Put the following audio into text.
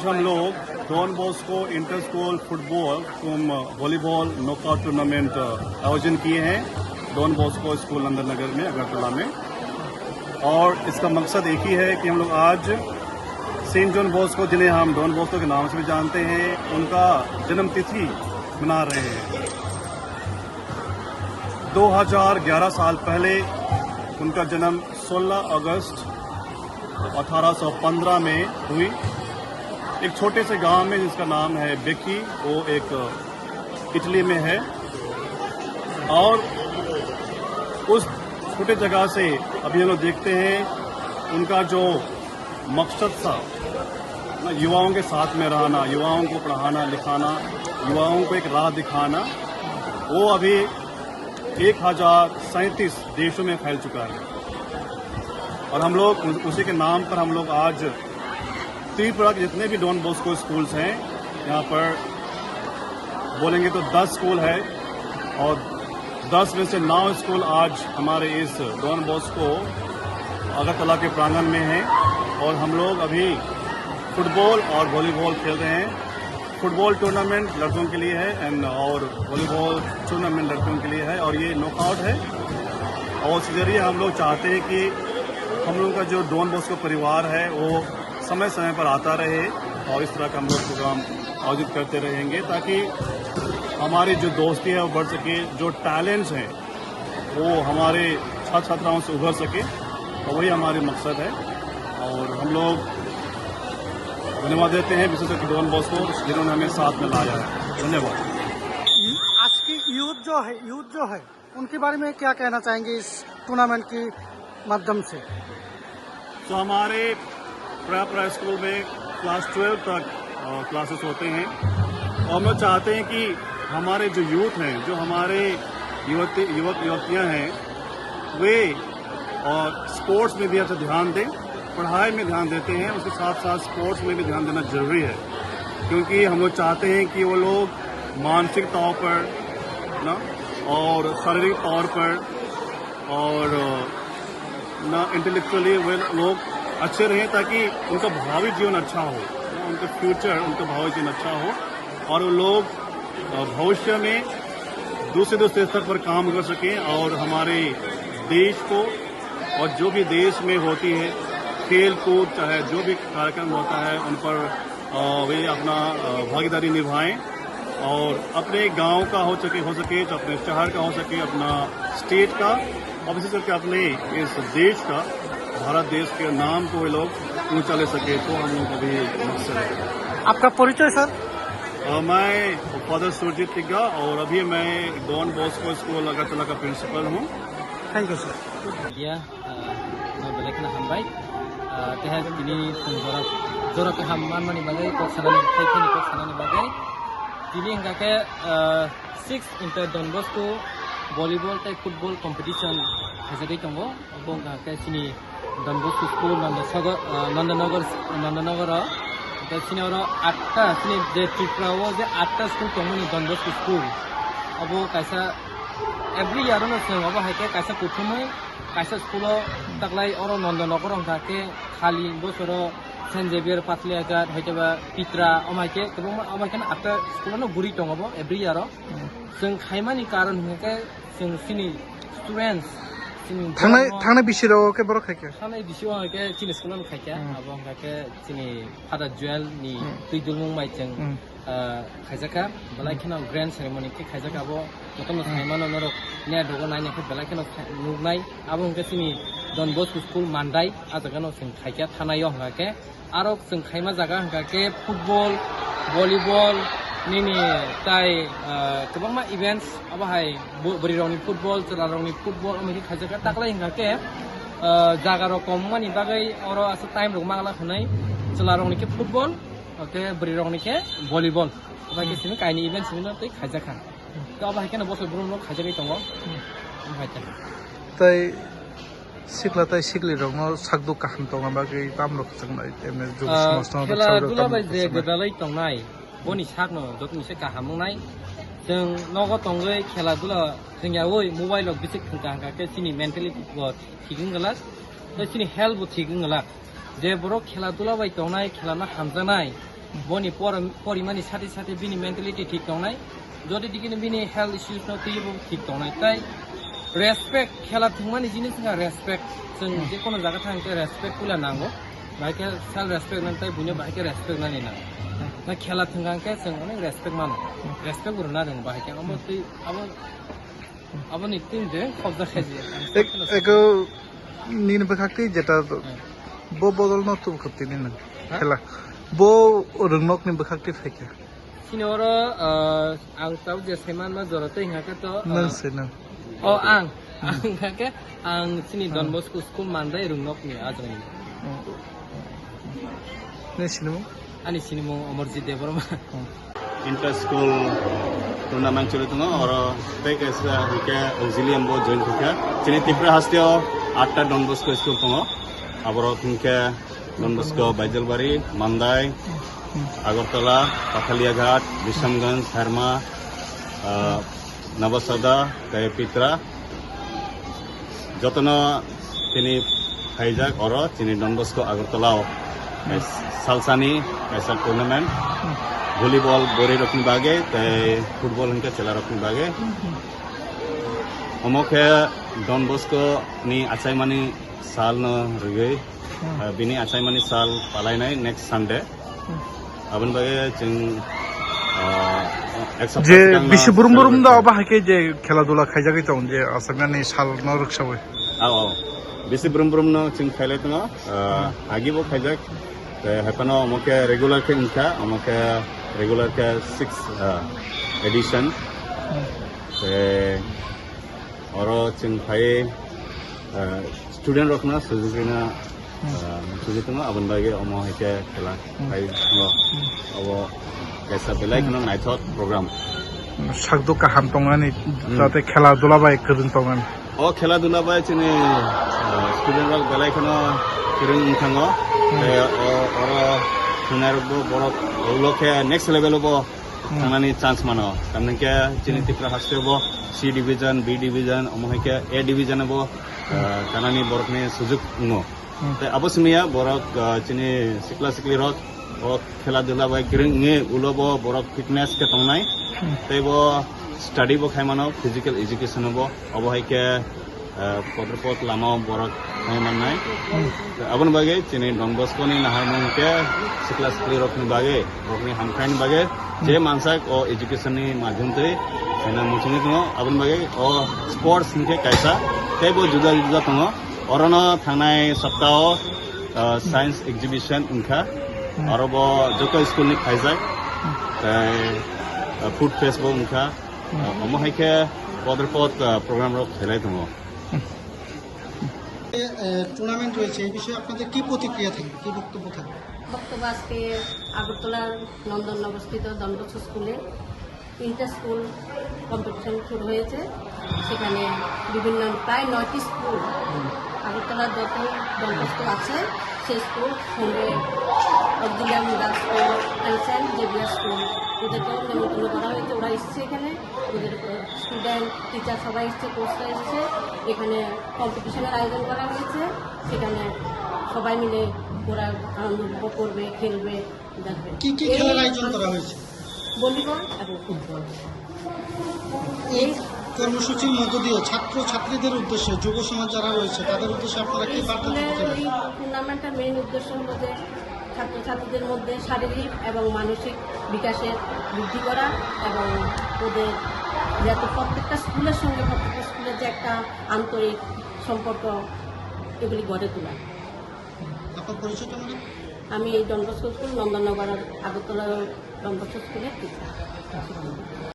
आज हम लोग Don Bosco inter school football volleyball knockout tournament आयोजन किए हैं डॉन बॉस्को स्कूल नंदनगर में अगरतला में। और इसका मकसद एक ही है कि हम लोग आज सेंट जॉन बॉस्को, जिन्हें हम डॉन बॉस्को के नाम से भी जानते हैं, उनका जन्म तिथि मना रहे हैं। 2011 साल पहले उनका जन्म 16 अगस्त 1815 में हुई एक छोटे से गांव में जिसका नाम है बेकी, वो एक इटली में है। और उस छोटे जगह से अभी हम लोग देखते हैं उनका जो मकसद था युवाओं के साथ में रहना, युवाओं को पढ़ाना लिखाना, युवाओं को एक राह दिखाना, वो अभी 1037 देशों में फैल चुका है। और हम लोग उसी के नाम पर हम लोग आज त्रिपुरा के जितने भी डॉन बॉस्को स्कूल्स हैं, यहाँ पर बोलेंगे तो 10 स्कूल है और 10 में से 9 स्कूल आज हमारे इस डॉन बॉस्को अगरतला के प्रांगण में हैं। और हम लोग अभी फुटबॉल और वॉलीबॉल खेल रहे हैं। फुटबॉल टूर्नामेंट लड़कों के लिए है और वॉलीबॉल टूर्नामेंट लड़कों के लिए है, और ये नॉकआउट है। और इसके जरिए हम लोग चाहते हैं कि हम लोगों का जो डॉन बॉस्को परिवार है वो समय समय पर आता रहे और इस तरह का हम लोग प्रोग्राम आयोजित करते रहेंगे, ताकि हमारी जो दोस्ती है वो बढ़ सके, जो टैलेंट्स हैं वो हमारे छात्र छात्राओं से उभर सके, और वही हमारी मकसद है। और हम लोग धन्यवाद देते हैं विशेषकर डॉन बॉस्को, जिन्होंने हमें साथ में लाया है। धन्यवाद। आज की यूथ जो है उनके बारे में क्या कहना चाहेंगे इस टूर्नामेंट के माध्यम से? तो हमारे प्रा स्कूल में क्लास 12 तक क्लासेस होते हैं, और हम लोग चाहते हैं कि हमारे जो यूथ हैं, जो हमारे युवक युवतियाँ हैं, वे और स्पोर्ट्स में भी अच्छा ध्यान दें, पढ़ाई में ध्यान देते हैं, उसके साथ साथ स्पोर्ट्स में भी ध्यान देना जरूरी है। क्योंकि हम लोग चाहते हैं कि वो लोग मानसिक तौर पर ना और शारीरिक तौर पर और ना इंटेलेक्चुअली वे लोग अच्छे रहें, ताकि उनका भावी जीवन अच्छा हो, उनका फ्यूचर, उनका भावी जीवन अच्छा हो, और वो लोग भविष्य में दूसरे स्तर पर काम कर सकें और हमारे देश को, और जो भी देश में होती है खेल कूद, चाहे जो भी कार्यक्रम होता है, उन पर वे अपना भागीदारी निभाएं, और अपने गांव का हो सके तो अपने शहर का हो सके, अपना स्टेट का, और विशेष करके अपने इस देश का, भारत देश के नाम को वे लोग ऊंचा ले सके, तो हम लोग अभी मकसद है। आपका परिचय सर? मैं फादर सुरजीत तिग्गा, और अभी मैं डॉन बॉस्को स्कूल अगरतला का प्रिंसिपल हूँ। Thank you sir. बेलेगना हामबाय तेहा दिनै जरा गाहाम मानमानि बागै सानानि बागै दिनै हिंगाके 6 इंटर डॉन बॉस्को वॉलीबॉल तै फुटबॉल कॉम्पिटिशन हाजादै दङ। बंगाके सिनि डॉन बॉस्को स्कूल नंदनगर सिनियाव 8टा सिनि जे त्रिपुराव जे 8टा स्कूल दंमोन डॉन बॉस्को स्कूल। अब कायसा एवरी इयार जों अब हायके कायसा कुथुमै कायसा स्कूल तकलाई और नंदनगर अंकाके खाली बोसोर सेंट जेवियर पाथलियाघाट हयतोबा पित्रा अमायके गोबां अमायके 8टा स्कूलानो गुरि दङ एवरी इयार। जों खायमानि कारण हिंगाके जों सिनि स्टुडेंट्स थांनाय बिसोराव के बर खायके थांनाय बिसोराव हायके सिनि स्कूलानो खायके अब हायके सिनि फादार जुएल नि दैदुलमुं माइजों खायजाका बेलायखिनाव ग्रेन्ड सेरेमनी के खायजाका अब नतन सायमानो नरक ने दगो नायनायखौ बेलायखिनाव नुनाय अब हायके सिनि डॉन बॉस्को स्कूल मान्दाय आजागानो जों खायके थानायाव हायके आरो जों खायमा जागा हायके फुटबॉल वॉलीबॉल निनि ताय गोबां इवेंट्स अब हाय बोरिरावनि फुटबॉल जलारावनि फुटबॉल अमेरि खायजाका ताकलाय हायके जागा रकम मानि बागै और आसा टाइम रक मागला खनाय जलारावनि के फुटबॉल ओके बोरिरावनि के वॉलीबॉल बायके सिनि कायनि इवेंट्स सिनि तै खायजाका तो अब हायके बोसोर ब्रुनो खायजायै दङ हायके ताय सिखला ताय सिखलि रंनो साकदु काहाम दङ बागै तामरक जोंनाय एमने जुग समाजनाव खेला दुला बाय जे गदालै दंनाय बनि साकनो जतनिसे काहामनाय जों नगो दंगै खेला दुला जोंयावै मोबाइलाव बिसे खंका सिनि मेन्टेलिटी थिगिं गलास तो सिनि हेल्थ थिगिं गला जे बर' खेला दुला बाय दंनाय खेलाना हामजानाय বনি পরিমাণি সাথে সাথে বিনি মেন্টালিটি ঠিক দंनाय যদি দিকিनो বিনি हेल्थ इश्यूज न तैबो ठीक दंनाय ताई रेसपेक्ट खेला थंमानि जिनिस जोंहा रेसपेक्ट जों जेखुनु जायगा थांते रेसपेक्ट कुला नांगौ बाइके सेल्फ रेसपेक्ट नांताय बुनो बाइके रेसपेक्ट नानि ना ना खेला थंगांके जों अनेक रेसपेक्ट मानो रेसपेक्ट गुरना दं बाइके अमो तै अब नितिन दे खबजा खाजी एको नीन बखाक्ति जेटा बो बदल न तु खत्ति निन खेला बो रंगनक नि बखाक्ति फैके सिनोरो आं ताव जे सेमान मा जरते हिंगाके तो नंसे न ओ आं हिंगाके आं सिनि डन बस्को स्कुल मानदाय रंगनक नि आजनि ने cinema ani sinimo Amarjit Devarma inter school tournament चले तुम और तय कैसे हिके ऑक्सिलियम बो जॉइन किया चिनी त्रिपुरा हस्तियो 8टा डन बस्को स्कूल तुम आबरो तुमके डन बस्को बाइजलबारी मानदाय আগরতলা পাথালিয়াঘাট বিশামগঞ্জ হেরমা নবসদা পিত্রা যতন তিনি ফাইজাক और चिनी डन बस्को আগরতলা सालसानी ऐसा टूर्नामेंट वॉलीबॉल बोरी रखने बागे फुटबॉल इनका चला रखने बागे अमुके डन बस्को नि आचाई मानी साल न रगे बिनी आचाई मानी साल पालाई नहीं नेक्स्ट संडे अबन बागे जों जे बिसि बुरुम दा बाहाके जे खेला दुला खाइजागै दं जे आसामनि साल न रखसाबै औ बिसि बुरुम न जों खाइले दङ आगिबो खाइजाक हेपनो अमुके रेगुलर के इनका अमुके रेगुलर के 6 एडिशन और जों फाइ स्टूडेंट रखना सुजुकिना सुजुकिना अबन बागे अमो हेके खेला फाइ अब कैसा बेलायखनो नाइथत प्रोग्राम सागदो काहाम तंगानि जाते खेला दुला बाय करन तंगान ओ खेला दुला बाय चिनि स्टूडेंट रक बेलायखनो किरिं थाङो और सुनारबो बरक लोके नेक्स्ट लेवल बो थांनानि चान्स मानो तामनके चिनि त्रिपुरा हस्तेबो सी डिवीजन बी डिवीजन अमहके ए डिवीजन बो थांनानि बरकनि सुजुग नो ते अबसमिया बरक चिनि सिक्ला सिक्ली रक ओ खेला दुला बाय किरिं ने उलोबो बरक फिटनेस के तंनाय तेबो स्टडी बो खायमानो फिजिकल एजुकेशन बो अबहके पद्रपत लामा बरक माननाय अबन बागे चिनि डन बस्को नि नाहाय मुंके सिक्ला सिक्ली रखनि बागे रखनि हामखायनि बागे जे मानसाक ओ एजुकेशन नि माध्यम ते सेना मुचिनि दङ अबन बागे ओ स्पोर्ट्स निके कायसा तेबो जुदा जुदा दङ अरन थांनाय सप्ताह साइंस एग्जिबिशन उनका आरोबो जको स्कूल नि खायजाक फूड फेस्टिवल उनका अमहायके पद्रपत प्रोग्राम रख खेलाय दङ टूर्नामेंट রয়েছে এই বিষয়ে আপনাদের কি প্রতিক্রিয়া থাকবে কি বক্তব্য থাকবে বক্তব্য আজকে আগরতলার নন্দন অবস্থিত ডন বস্কো স্কুলে ইন্টার স্কুল কম্পিটিশন শুরু হয়েছে সেখানে বিভিন্ন প্রায় 9টি স্কুল আগরতলার যত ডন বস্কো আছে সেই স্কুল সঙ্গে Auxilium girls school and Saint Xavier school ওদেরকেও নিমন্ত্রণ করা হয়েছে ওরা এসছে এখানে ওদের স্টুডেন্ট টিচার সবাই এসছে কোচরা এসছে এখানে কম্পিটিশনের আয়োজন করা হয়েছে সেখানে সবাই মিলে ওরা আনন্দ উপভোগ করবে খেলবে দেখবে কি কি খেলার আয়োজন করা হয়েছে ভলিবল এবং ফুটবল এই কর্মসূচির মধ্য দিয়ে ছাত্র ছাত্রীদের উদ্দেশ্যে যুব সমাজ যারা রয়েছে তাদের উদ্দেশ্যে আপনারা কি বার্তা দিতে চান এই টুর্নামেন্টের মেইন উদ্দেশ্য হলো যে ছাত্রছাত্রীদের মধ্যে শারীরিক এবং মানসিক বিকাশের বৃদ্ধি করা এবং ওদের যাতে প্রত্যেকটা স্কুলের সঙ্গে প্রত্যেকটা স্কুলের যে একটা আন্তরিক সম্পর্ক এগুলি গড়ে তোলা আপনার পরিচয়টা মানে আমি এই Don Bosco school Nandannagar Agartala Don Bosco স্কুলের টিচার